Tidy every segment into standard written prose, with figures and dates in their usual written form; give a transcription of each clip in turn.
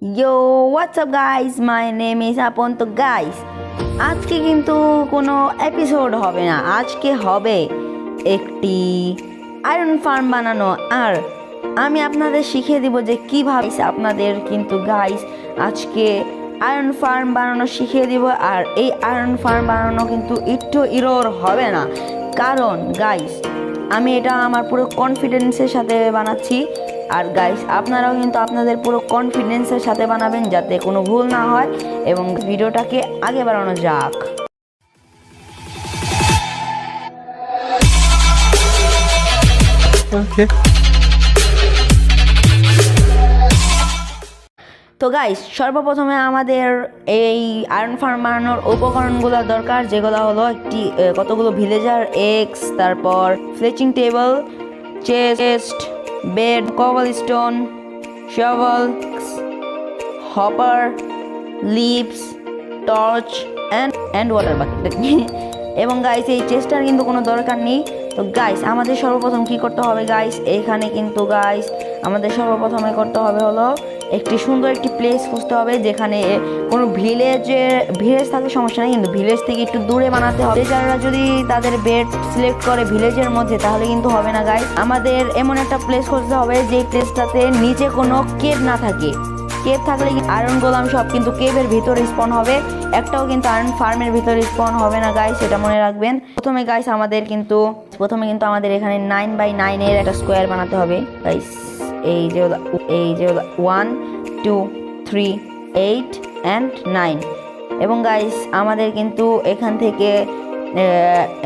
Yo, what's up guys? My name is Apon. তো guys আজকে কিন্তু কোনো এপিসোড হবে না, আজকে হবে একটি আয়রন ফার্ম বানানো। আর আমি আপনাদের শিখিয়ে দিব যে কীভাবে আপনাদের কিন্তু গাইস আজকে আয়রন ফার্ম বানানো শিখিয়ে দিব। আর এই আয়রন ফার্ম বানানো কিন্তু একটু ইরোর হবে না, কারণ গাইস আমি এটা আমার পুরো কনফিডেন্সের সাথে বানাচ্ছি। আর গাইস আপনারাও কিন্তু আপনাদের পুরো কনফিডেন্সের সাথে বানাবেন যাতে কোনো ভুল না হয় এবং ভিডিওটাকে আগে বাড়ানো যাক। Okay. তো গাইস সর্বপ্রথমে আমাদের এই আয়রন ফার্ম বানানোর উপকরণগুলো দরকার, যেগুলো হলো একটি কতগুলো ভিলেজার এগস, তারপর fletching table, chest, bed, cobblestone, shovel, hopper, leaves, torch and water bucket. এবং গাইস এই চেস্টার কিন্তু কোনো দরকার নেই। তো গাইস আমাদের সর্বপ্রথম কি করতে হবে গাইস, এইখানে কিন্তু গাইস আমাদের সর্বপ্রথমে করতে হবে হলো একটি সুন্দর একটি প্লেস খুঁজতে হবে যেখানে কোনো ভিলেজ থাকলে সমস্যা নেই, কিন্তু ভিলেজ থেকে একটু দূরে বানাতে হবে। যারা যদি তাদের বেড সিলেক্ট করে ভিলেজের মধ্যে তাহলে কিন্তু হবে না গাইস, আমাদের এমন একটা প্লেস খুঁজতে হবে যে প্লেসটাতে নিচে কোনো কেভ না থাকে। কেভ থাকলে আয়রন গোলাম সব কিন্তু কেভের ভিতরে স্পন হবে, একটাও কিন্তু আয়রন ফার্মের ভিতরে স্পন হবে না গাইস, এটা মনে রাখবেন। প্রথমে আমাদের কিন্তু এখানে 9x9 এর একটা স্কোয়ার বানাতে হবে গাইস। এই যে 1 2 3 8 and 9। এবং গাইস আমাদের কিন্তু এখান থেকে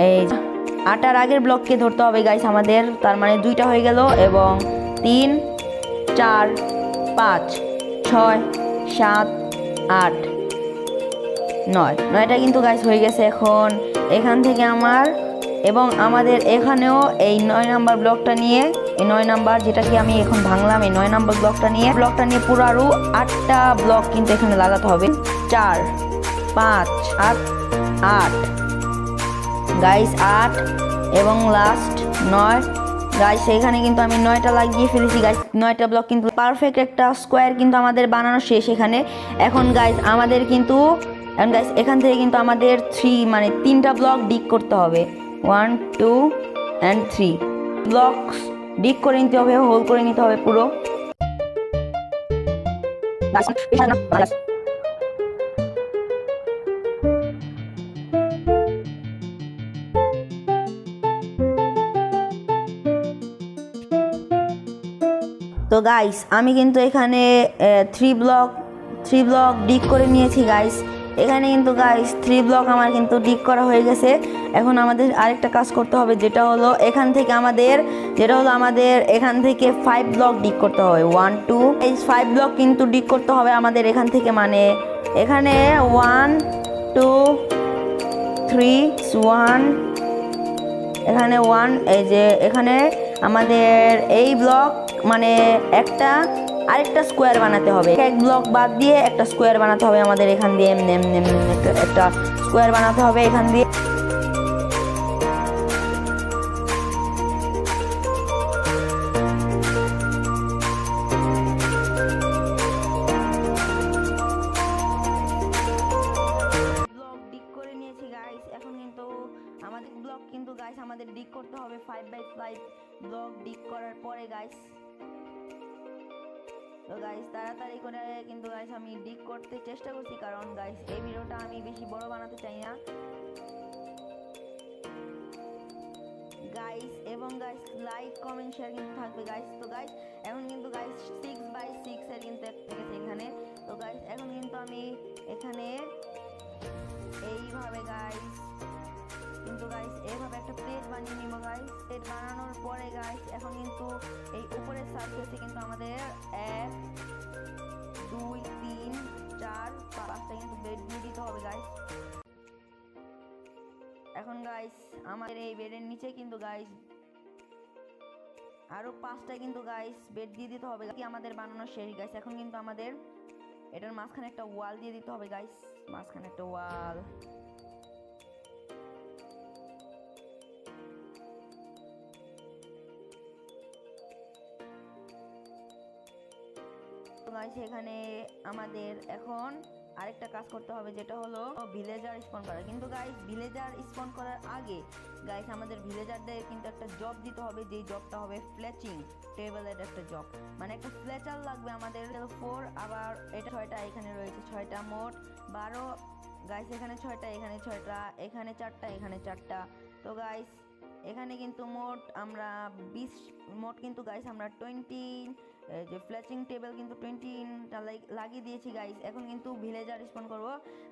এই 8টার আগের ব্লককে ধরতে হবে গাইস আমাদের, তার মানে 2টা হয়ে গেল। এবং 3 4 5 6 7 8 9টা কিন্তু গাইস হয়ে গেছে। এখন এখান থেকে আমাদের এখানেও এই 9 নাম্বার ব্লকটা নিয়ে, এই 9 নাম্বার যেটাকে আমি এখন ভাঙলাম, এই 9 নাম্বার ব্লকটা নিয়ে পুরো আরও 8টা ব্লক কিন্তু এখানে লাগাতে হবে। 4 5 8 8 গাইস 8 এবং লাস্ট 9 গাইস। এখানে কিন্তু আমি 9টা লাগিয়ে ফেলেছি গাইস, 9টা ব্লক কিন্তু পারফেক্ট একটা স্কোয়ার কিন্তু আমাদের বানানো শেষ এখানে। এখন গাইস আমাদের কিন্তু এখান থেকে কিন্তু আমাদের 3টা ব্লক ডিগ করতে হবে, 1 2 and 3 ব্লকস ডিগ করে নিতে হবে, হোল করে নিতে হবে পুরো। তো গাইস আমি কিন্তু এখানে 3 ব্লক ডিগ করে নিয়েছি গাইস। এখানে কিন্তু গাইস 3 ব্লক আমার কিন্তু ডিগ করা হয়ে গেছে। এখন আমাদের আরেকটা কাজ করতে হবে, যেটা হলো এখান থেকে আমাদের এখান থেকে 5 ব্লক ডিগ করতে হবে। 1 2 এই 5 ব্লক কিন্তু ডিগ করতে হবে আমাদের এখান থেকে, মানে এখানে 1 2 3 1 এখানে 1, এই যে এখানে আমাদের এই ব্লক মানে আরেকটা স্কোয়ার বানাতে হবে, এক ব্লক বাদ দিয়ে একটা স্কোয়ার বানাতে হবে আমাদের এখান দিয়ে, একটা স্কোয়ার বানাতে হবে এখান দিয়ে। ব্লক ডিগ করে নিয়েছি গাইস। এখন কিন্তু আমাদের ব্লক কিন্তু গাইস আমাদের ডিগ করতে হবে 5x5 ব্লক ডিগ করার পরে গাইস। তো গাইস তাড়াতাড়ি করে কিন্তু গাইস আমি ডিগ করতে চেষ্টা করছি, কারণ গাইস এই ভিডিওটা আমি বেশি বড় বানাতে চাই না গাইস। এবং গাইস লাইক কমেন্ট শেয়ার কিন্তু থাকবে গাইস। তো গাইস এখন কিন্তু গাইস 6x6 এর কিন্তু একটা এখানে। তো গাইস এখন কিন্তু আমি এখানে এইভাবে গাইস এইভাবে একটা প্লেট বানিয়ে নিব গাইস। প্লেট বানানোর পরে গাইস এখন কিন্তু এই উপরের সারফেসে কিন্তু আমাদের 1 2 3 4 5টা কিন্তু বেড দিয়ে দিতে হবে গাইস। এখন গাইস আমাদের এই বেডের নিচে কিন্তু গাইস আরো 5টা কিন্তু গাইস বেড দিয়ে দিতে হবে, কি আমাদের বানানো শেষ গাইস। এখন কিন্তু আমাদের এটার মাঝখানে একটা ওয়াল দিয়ে দিতে হবে গাইস, মাঝখানে একটা ওয়াল। তো গাইস এখানে আমাদের এখন আরেকটা কাজ করতে হবে, যেটা হলো ভিলেজার স্পন করা। কিন্তু গাইস ভিলেজার স্পন করার আগে গাইস আমাদের ভিলেজারদের কিন্তু একটা জব দিতে হবে, যেই জবটা হবে ফ্লেচিং টেবিলের একটা জব, মানে একটা ফ্লেচার লাগবে আমাদের 4। আবার এটা 6টা, এখানে রয়েছে 6টা, মোট 12 গাইস। এখানে 6টা, এখানে 6টা, এখানে 4টা, এখানে 4টা। তো গাইস এখানে কিন্তু মোট আমরা 20, মোট কিন্তু গাইস আমরা 20 যে ফ্লেচিং টেবিল কিন্তু 20টা লাগিয়ে দিয়েছি গাইস। এখন কিন্তু ভিলেজার স্পন করব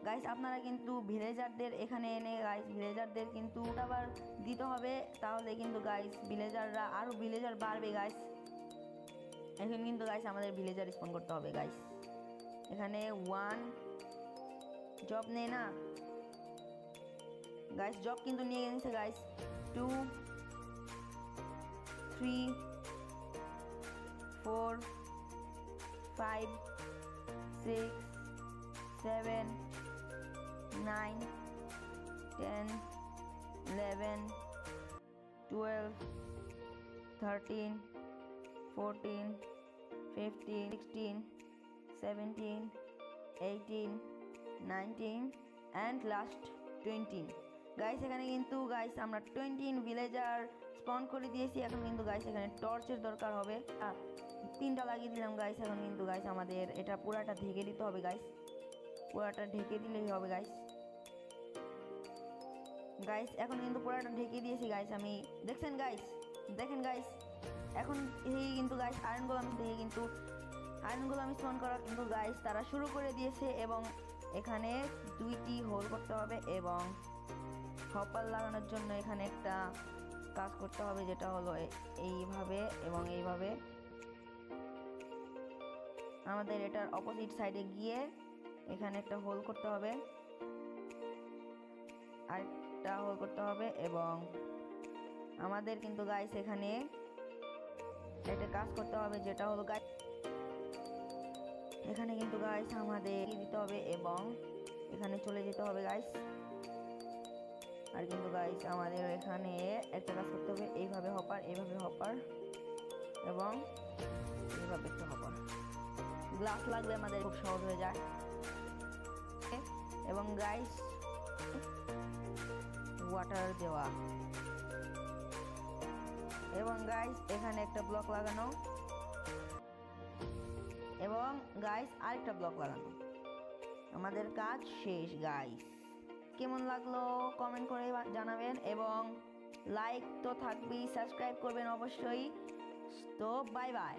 গাইস। আপনারা কিন্তু ভিলেজারদের এখানে এনে গাইস ভিলেজারদের কিন্তু আবার দিতে হবে, তাহলে কিন্তু গাইস ভিলেজাররা আরও ভিলেজার বাড়বে গাইস। এখন কিন্তু গাইস আমাদের ভিলেজার স্পন করতে হবে গাইস। এখানে 1 জব নেই না গাইস, জব কিন্তু নিয়ে গেছে গাইস। 2 3 4 5 6 7 9 10 11 12 13 14 15 16 17 18 19 and last 20 guys. এখানে কিন্তু গাইস আমরা 20 ভিলেজার স্পন করে দিয়েছি। এখন কিন্তু গাইস এখানে টর্চের দরকার হবে, 3টা লাগিয়ে দিলাম গাইস। এখন কিন্তু গাইস আমাদের এটা পুরাটা ঢেকে দিতে হবে গাইস, পুরাটা ঢেকে দিলেই হবে গাইস। গাইস এখন কিন্তু পুরাটা ঢেকে দিয়েছি গাইস আমি, দেখছেন গাইস, দেখেন গাইস। এখন এই কিন্তু গাইস আয়রনগুলো আমি দেখে কিন্তু আয়রনগুলো আমি স্পন করা কিন্তু গাইস তারা শুরু করে দিয়েছে। এবং এখানে 2টি হোল করতে হবে এবং হপার লাগানোর জন্য এখানে একটা কাজ করতে হবে, যেটা হলো এইভাবে এবং এইভাবে। আমাদের এটার অপোজিট সাইডে গিয়ে এখানে একটা হোল করতে হবে, আরেকটা হোল করতে হবে। এবং আমাদের কিন্তু গাইস এখানে একটা কাজ করতে হবে, যেটা হলো গাইস এখানে কিন্তু গাইস আমাদের দিতে হবে এবং এখানে চলে যেতে হবে গাইস। আর কিন্তু গাইস আমাদের এখানে একটা কাজ করতে হবে, এইভাবে হপার, এইভাবে হপার এবং এইভাবে একটা হপার। গ্লাস লাগলে আমাদের খুব সহজ হয়ে যায়। এবং গাইস ওয়াটার দেওয়া এবং গাইস এখানে একটা ব্লক লাগানো এবং গাইস আরেকটা ব্লক লাগানো। আমাদের কাজ শেষ গাইস। কেমন লাগলো কমেন্ট করে জানাবেন এবং লাইক তো থাকবেই, সাবস্ক্রাইব করবেন অবশ্যই। তো বাই বাই।